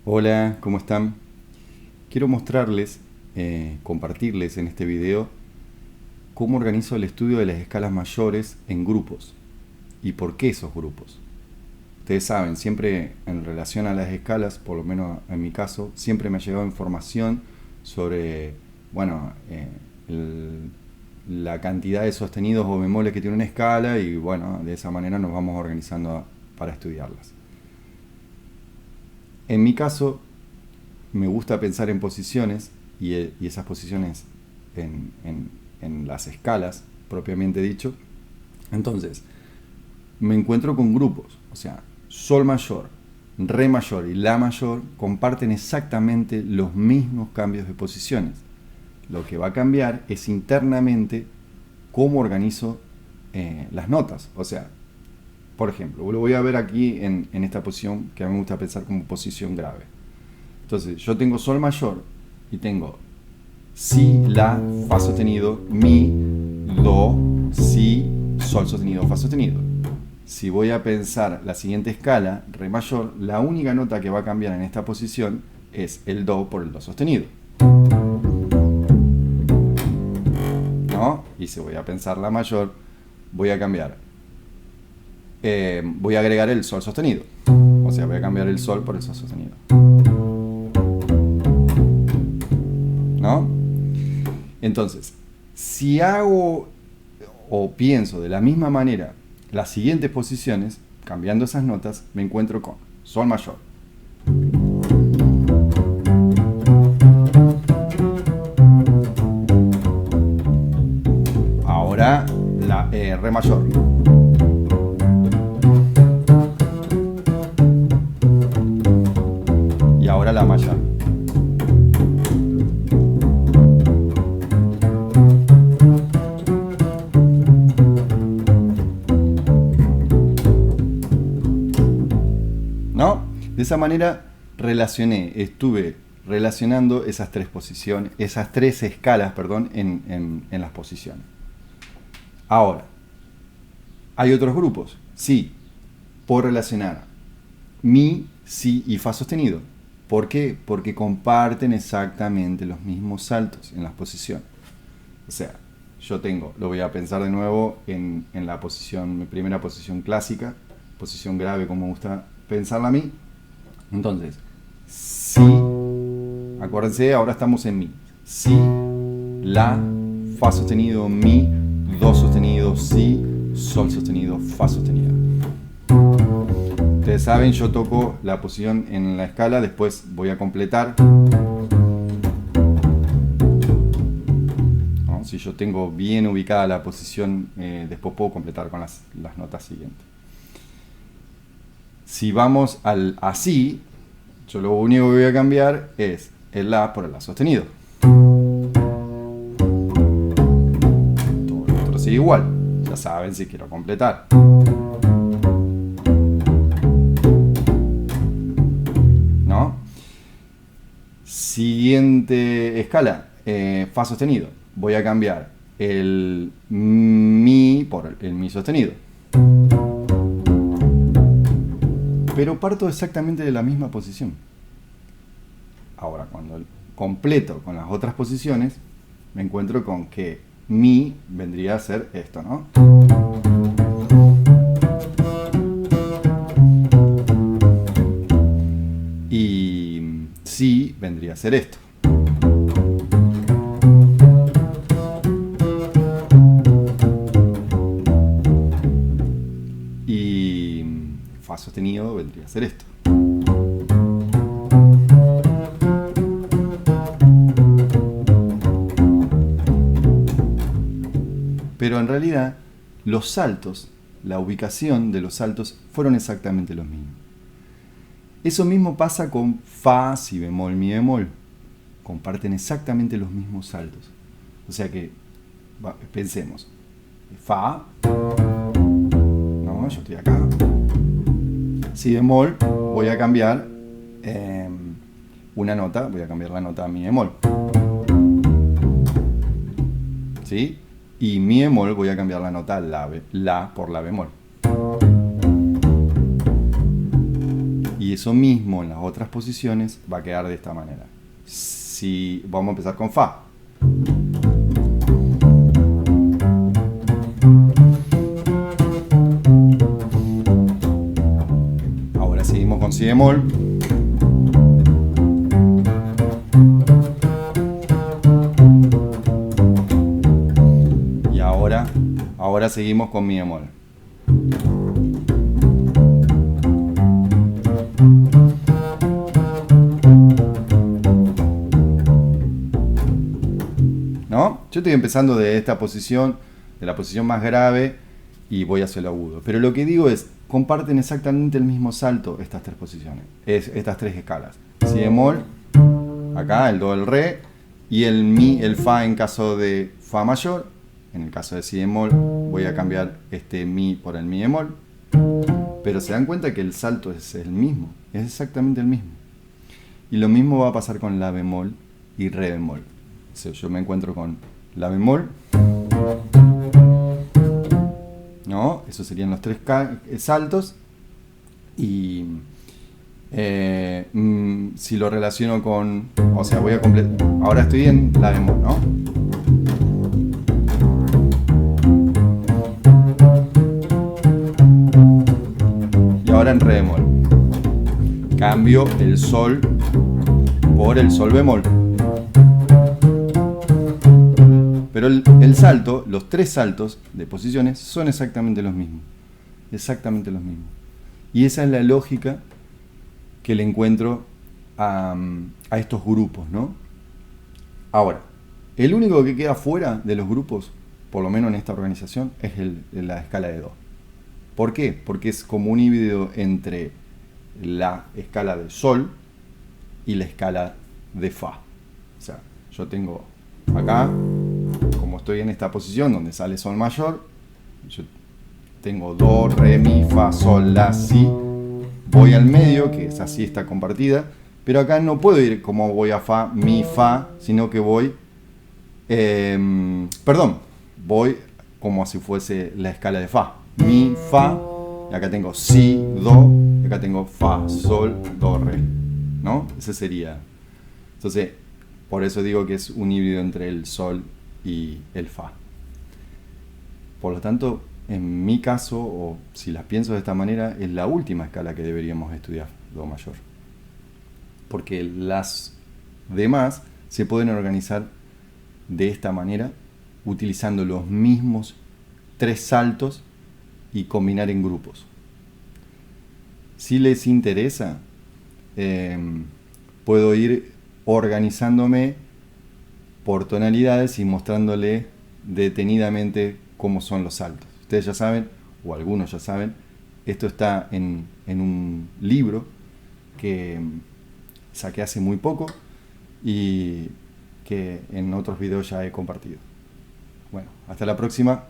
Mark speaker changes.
Speaker 1: Hola, ¿cómo están? Quiero mostrarles, compartirles en este video cómo organizo el estudio de las escalas mayores en grupos y por qué esos grupos. Ustedes saben, siempre en relación a las escalas, por lo menos en mi caso, siempre me ha llegado información sobre, bueno, la cantidad de sostenidos o bemoles que tiene una escala y bueno, de esa manera nos vamos organizando para estudiarlas. En mi caso, me gusta pensar en posiciones y esas posiciones en las escalas, propiamente dicho. Entonces, me encuentro con grupos, o sea, sol mayor, re mayor y la mayor comparten exactamente los mismos cambios de posiciones. Lo que va a cambiar es internamente cómo organizo las notas. O sea, por ejemplo, lo voy a ver aquí en esta posición que a mí me gusta pensar como posición grave. Entonces, yo tengo sol mayor y tengo si, la, fa sostenido, mi, do, si, sol sostenido, fa sostenido. Si voy a pensar la siguiente escala, re mayor, la única nota que va a cambiar en esta posición es el do por el do sostenido. ¿No? Y si voy a pensar la mayor, voy a cambiar. Voy a agregar el sol sostenido. O sea, voy a cambiar el sol por el sol sostenido. ¿No? Entonces, si hago o pienso de la misma manera las siguientes posiciones, cambiando esas notas, me encuentro con sol mayor. Ahora la re mayor. Y ahora la mayor. ¿No? De esa manera estuve relacionando esas tres posiciones, esas tres escalas, perdón, en las posiciones. Ahora, ¿hay otros grupos? Sí, puedo relacionar mi, si y fa sostenido. ¿Por qué? Porque comparten exactamente los mismos saltos en las posiciones. O sea, yo lo voy a pensar de nuevo en la posición, mi primera posición clásica, posición grave como me gusta pensarla a mí. Entonces, si, acuérdense, ahora estamos en mi. Si, la, fa sostenido, mi, do sostenido, si, sol sostenido, fa sostenido. Ustedes saben, yo toco la posición en la escala, después voy a completar. ¿No? Si yo tengo bien ubicada la posición, después puedo completar con las notas siguientes. Si vamos al así, yo lo único que voy a cambiar es el la por el la sostenido. Todo lo otro sigue igual. Ya saben si quiero completar. ¿No? Siguiente escala, fa sostenido. Voy a cambiar el mi por el mi sostenido. Pero parto exactamente de la misma posición. Ahora, cuando completo con las otras posiciones, me encuentro con que mi vendría a ser esto, ¿no? Y si vendría a ser esto. Y fa sostenido vendría a ser esto. Pero en realidad los saltos, la ubicación de los saltos fueron exactamente los mismos. Eso mismo pasa con fa, si bemol, mi bemol. Comparten exactamente los mismos saltos. O sea que, pensemos, fa, no, yo estoy acá. Si bemol, voy a cambiar una nota, voy a cambiar la nota a mi bemol. ¿Sí? Y mi bemol voy a cambiar la nota la por la bemol. Y eso mismo en las otras posiciones va a quedar de esta manera. Si vamos a empezar con Fa. Ahora seguimos con Si bemol. Y ahora seguimos con Mi bemol. ¿No? Yo estoy empezando de esta posición, de la posición más grave, y voy hacia el agudo. Pero lo que digo es, comparten exactamente el mismo salto estas tres posiciones, estas tres escalas. Si bemol, acá el do, el re, y el mi, el fa en caso de fa mayor. En el caso de si bemol voy a cambiar este mi por el mi bemol. Pero se dan cuenta que el salto es el mismo, es exactamente el mismo. Y lo mismo va a pasar con la bemol y re bemol. O sea, yo me encuentro con la bemol, ¿no? Esos serían los tres saltos. Y si lo relaciono con, o sea, voy a completar, ahora estoy en la bemol, ¿no? Y ahora en re bemol. Cambio el sol por el sol bemol. Pero el salto, los tres saltos de posiciones son exactamente los mismos. Exactamente los mismos. Y esa es la lógica que le encuentro a estos grupos, ¿no? Ahora, el único que queda fuera de los grupos, por lo menos en esta organización, es la escala de Do. ¿Por qué? Porque es como un híbrido entre la escala de Sol y la escala de Fa. O sea, yo tengo acá, como estoy en esta posición donde sale Sol mayor, yo tengo Do, Re, Mi, Fa, Sol, La, Si. Voy al medio, que es así, está compartida, pero acá no puedo ir como voy a Fa, Mi, Fa, sino que voy, voy como si fuese la escala de Fa. Mi, Fa, y acá tengo Si, Do, y acá tengo Fa, Sol, Do, Re, ¿no? Ese sería. Entonces, por eso digo que es un híbrido entre el Sol y el Fa. Por lo tanto, en mi caso, o si las pienso de esta manera, es la última escala que deberíamos estudiar, Do mayor. Porque las demás se pueden organizar de esta manera, utilizando los mismos tres saltos y combinar en grupos. Si les interesa, puedo ir organizándome por tonalidades y mostrándole detenidamente cómo son los saltos. Ustedes ya saben, o algunos ya saben, esto está en un libro que saqué hace muy poco y que en otros videos ya he compartido. Bueno, hasta la próxima.